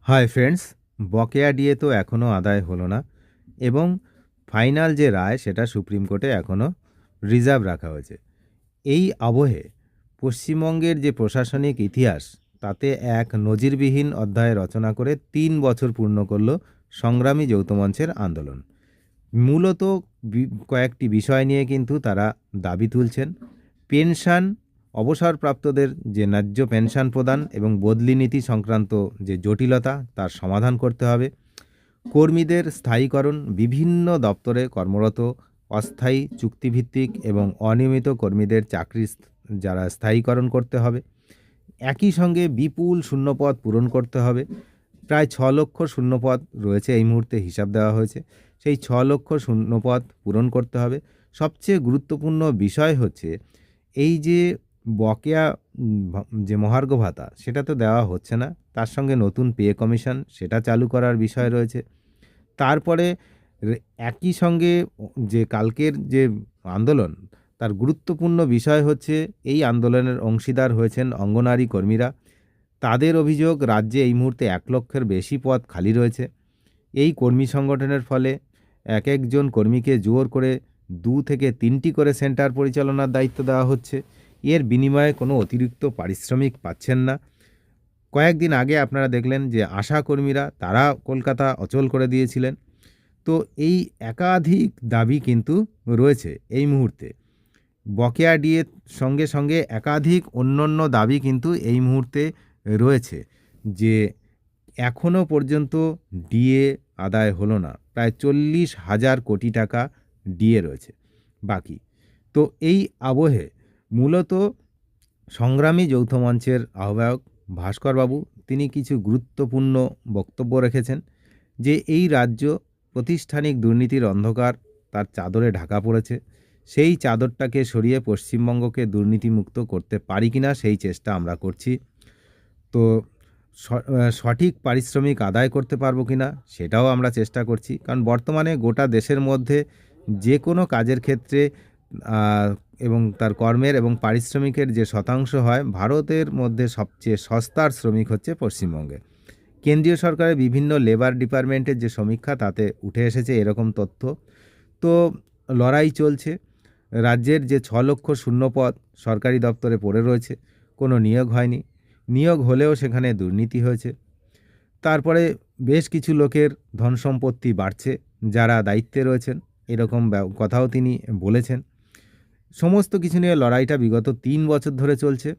Hi friends, বকেয়া DA তো এখনও আদায় হলো না এবং ফাইনাল যে রায় সেটা সুপ্রিম কোর্টে এখনও রিজার্ভ রাখা হয়েছে। এই আবহে পশ্চিমবঙ্গের যে প্রশাসনিক ইতিহাস তাতে এক নজিরবিহীন অধ্যায় রচনা করে ৩ বছর পূর্ণ করল সংগ্রামী যৌথ মঞ্চের আন্দোলন। মূলত কয়েকটি বিষয় নিয়ে কিন্তু তারা দাবি তুলছেন। পেনশন, অবসরপ্রাপ্তদের যে ন্যায্য পেনশন প্রদান এবং বদলি নীতি সংক্রান্ত যে জটিলতা তার সমাধান করতে হবে। কর্মীদের স্থায়ীকরণ, বিভিন্ন দপ্তরে কর্মরত অস্থায়ী, চুক্তিভিত্তিক এবং অনিয়মিত কর্মীদের চাকরি যারা স্থায়ীকরণ করতে হবে। একই সঙ্গে বিপুল শূন্যপদ পূরণ করতে হবে। প্রায় ৬ লক্ষ শূন্যপদ রয়েছে, এই মুহূর্তে হিসাব দেওয়া হয়েছে। সেই ৬ লক্ষ শূন্যপদ পূরণ করতে হবে। সবচেয়ে গুরুত্বপূর্ণ বিষয় হচ্ছে এই যে বকেয়া যে মহার্ঘ ভাতা সেটা তো দেওয়া হচ্ছে না, তার সঙ্গে নতুন পে কমিশন সেটা চালু করার বিষয় রয়েছে। তারপরে একই সঙ্গে যে কালকের যে আন্দোলন, তার গুরুত্বপূর্ণ বিষয় হচ্ছে এই আন্দোলনের অংশীদার হয়েছেন অঙ্গনারী কর্মীরা। তাদের অভিযোগ, রাজ্যে এই মুহূর্তে ১ লক্ষের বেশি পদ খালি রয়েছে। এই কর্মী সংগঠনের ফলে এক একজন কর্মীকে জোর করে ২ থেকে ৩টি করে সেন্টার পরিচালনার দায়িত্ব দেওয়া হচ্ছে। এর বিনিময়ে কোনো অতিরিক্ত পারিশ্রমিক পাচ্ছেন না। কয়েকদিন আগে আপনারা দেখলেন যে আশা কর্মীরা তারা কলকাতা অচল করে দিয়েছিলেন। তো এই একাধিক দাবি কিন্তু রয়েছে এই মুহূর্তে। বকেয়া ডিএর সঙ্গে সঙ্গে একাধিক অন্যান্য দাবি কিন্তু এই মুহূর্তে রয়েছে, যে এখনও পর্যন্ত ডিএ আদায় হলো না। প্রায় ৪০,০০০ কোটি টাকা ডিএ রয়েছে বাকি। তো এই আবহে মূলত সংগ্রামী যৌথ মঞ্চের আহ্বায়ক ভাস্করবাবু তিনি কিছু গুরুত্বপূর্ণ বক্তব্য রেখেছেন, যে এই রাজ্য প্রাতিষ্ঠানিক দুর্নীতির অন্ধকার তার চাদরে ঢাকা পড়েছে। সেই চাদরটাকে সরিয়ে পশ্চিমবঙ্গকে দুর্নীতিমুক্ত করতে পারি কিনা সেই চেষ্টা আমরা করছি। তো সঠিক পারিশ্রমিক আদায় করতে পারবো কিনা সেটাও আমরা চেষ্টা করছি, কারণ বর্তমানে গোটা দেশের মধ্যে যে কোনো কাজের ক্ষেত্রে এবং তার কর্মের এবং পারিশ্রমিকের যে শতাংশ হয়, ভারতের মধ্যে সবচেয়ে সস্তার শ্রমিক হচ্ছে পশ্চিমবঙ্গে। কেন্দ্রীয় সরকারের বিভিন্ন লেবার ডিপার্টমেন্টের যে সমীক্ষা তাতে উঠে এসেছে এরকম তথ্য। তো লড়াই চলছে। রাজ্যের যে ৬ লক্ষ শূন্যপদ সরকারি দপ্তরে পড়ে রয়েছে, কোনো নিয়োগ হয়নি। নিয়োগ হলেও সেখানে দুর্নীতি হয়েছে। তারপরে বেশ কিছু লোকের ধনসম্পত্তি বাড়ছে যারা দায়িত্বে রয়েছেন, এরকম কথাও তিনি বলেছেন। সমস্ত কিছু নিয়ে লড়াইটা বিগত ৩ বছর ধরে চলছে।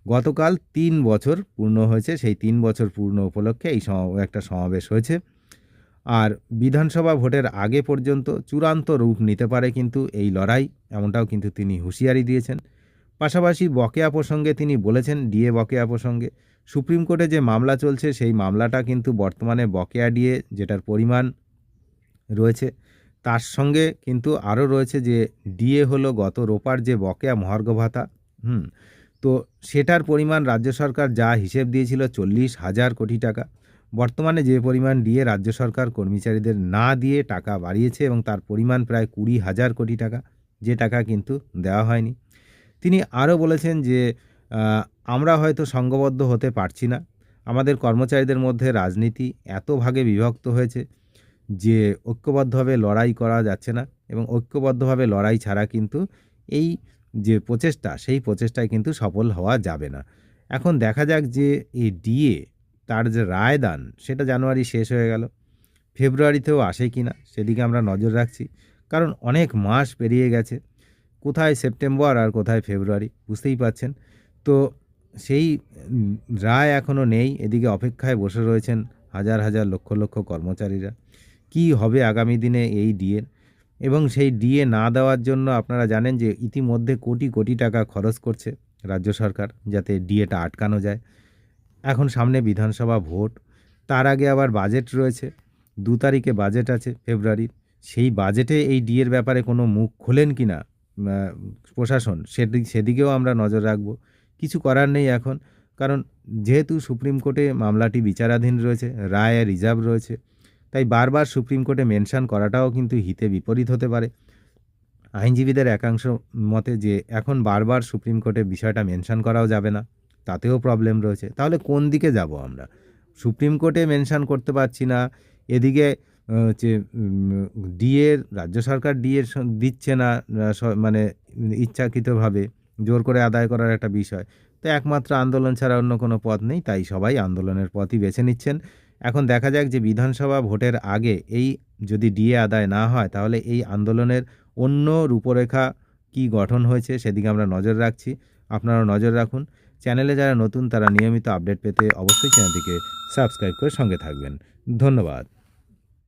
গতকাল ৩ বছর পূর্ণ হয়েছে, সেই ৩ বছর পূর্ণ উপলক্ষে এই একটা সমাবেশ হয়েছে। আর বিধানসভা ভোটের আগে পর্যন্ত চূড়ান্ত রূপ নিতে পারে কিন্তু এই লড়াই, এমনটাও কিন্তু তিনি হুঁশিয়ারি দিয়েছেন। পাশাপাশি বকেয়া প্রসঙ্গে তিনি বলেছেন, ডিএ বকেয়া প্রসঙ্গে সুপ্রিম কোর্টে যে মামলা চলছে সেই মামলাটা কিন্তু বর্তমানে বকেয়া ডিএ যেটার পরিমাণ রয়েছে তার সঙ্গে কিন্তু আরও রয়েছে যে ডিএ হলো গত রোপার যে বকেয়া মহার্ঘ ভাতা, তো সেটার পরিমাণ রাজ্য সরকার যা হিসেব দিয়েছিল ৪০,০০০ কোটি টাকা, বর্তমানে যে পরিমাণ ডিএ রাজ্য সরকার কর্মচারীদের না দিয়ে টাকা বাড়িয়েছে এবং তার পরিমাণ প্রায় ২০,০০০ কোটি টাকা, যে টাকা কিন্তু দেওয়া হয়নি। তিনি আরও বলেছেন যে আমরা হয়তো সংঘবদ্ধ হতে পারছি না, আমাদের কর্মচারীদের মধ্যে রাজনীতি এত ভাগে বিভক্ত হয়েছে যে ঐক্যবদ্ধভাবে লড়াই করা যাচ্ছে না, এবং ঐক্যবদ্ধভাবে লড়াই ছাড়া কিন্তু এই যে প্রচেষ্টা সেই প্রচেষ্টায় কিন্তু সফল হওয়া যাবে না। এখন দেখা যাক যে এই ডিএ তার যে রায়দান সেটা জানুয়ারি শেষ হয়ে গেল, ফেব্রুয়ারিতেও আসে কি না সেদিকে আমরা নজর রাখছি, কারণ অনেক মাস পেরিয়ে গেছে। কোথায় সেপ্টেম্বর আর কোথায় ফেব্রুয়ারি বুঝতেই পাচ্ছেন। তো সেই রায় এখনও নেই, এদিকে অপেক্ষায় বসে রয়েছেন হাজার হাজার লক্ষ লক্ষ কর্মচারীরা। কি হবে আগামী দিনে এই ডিএর, এবং সেই ডিএ না দেওয়ার জন্য আপনারা জানেন যে ইতিমধ্যে কোটি কোটি টাকা খরচ করছে রাজ্য সরকার যাতে ডিএটা আটকানো যায়। এখন সামনে বিধানসভা ভোট, তার আগে আবার বাজেট রয়েছে, ২ তারিখে বাজেট আছে ফেব্রুয়ারির। সেই বাজেটে এই ডিএর ব্যাপারে কোনো মুখ খোলেন কি না প্রশাসন সেদিকেও আমরা নজর রাখব। কিছু করার নেই এখন, কারণ যেহেতু সুপ্রিম কোর্টে মামলাটি বিচারাধীন রয়েছে, রায় রিজার্ভ রয়েছে, তাই বারবার সুপ্রিম কোর্টে মেনশন করাটাও কিন্তু হিতে বিপরীত হতে পারে। আইনজীবীদের একাংশ মতে যে এখন বারবার সুপ্রিম কোর্টে বিষয়টা মেনশন করাও যাবে না, তাতেও প্রবলেম রয়েছে। তাহলে কোন দিকে যাব আমরা? সুপ্রিম কোর্টে মেনশন করতে পারছি না, এদিকে হচ্ছে ডিএ রাজ্য সরকার ডিএ দিচ্ছে না, মানে ইচ্ছাকৃতভাবে জোর করে আদায় করার একটা বিষয়। তো একমাত্র আন্দোলন ছাড়া অন্য কোনো পথ নেই, তাই সবাই আন্দোলনের পথই বেছে নিচ্ছেন। এখন দেখা যাক যে বিধানসভা ভোটের আগে এই যদি ডিএ আদায় না হয় তাহলে এই আন্দোলনের অন্য রূপরেখা কি গঠন হয়েছে সেদিকে আমরা নজর রাখছি। আপনারাও নজর রাখুন। চ্যানেলে যারা নতুন তারা নিয়মিত আপডেট পেতে অবশ্যই চ্যানেলটিকে সাবস্ক্রাইব করে সঙ্গে থাকবেন। ধন্যবাদ।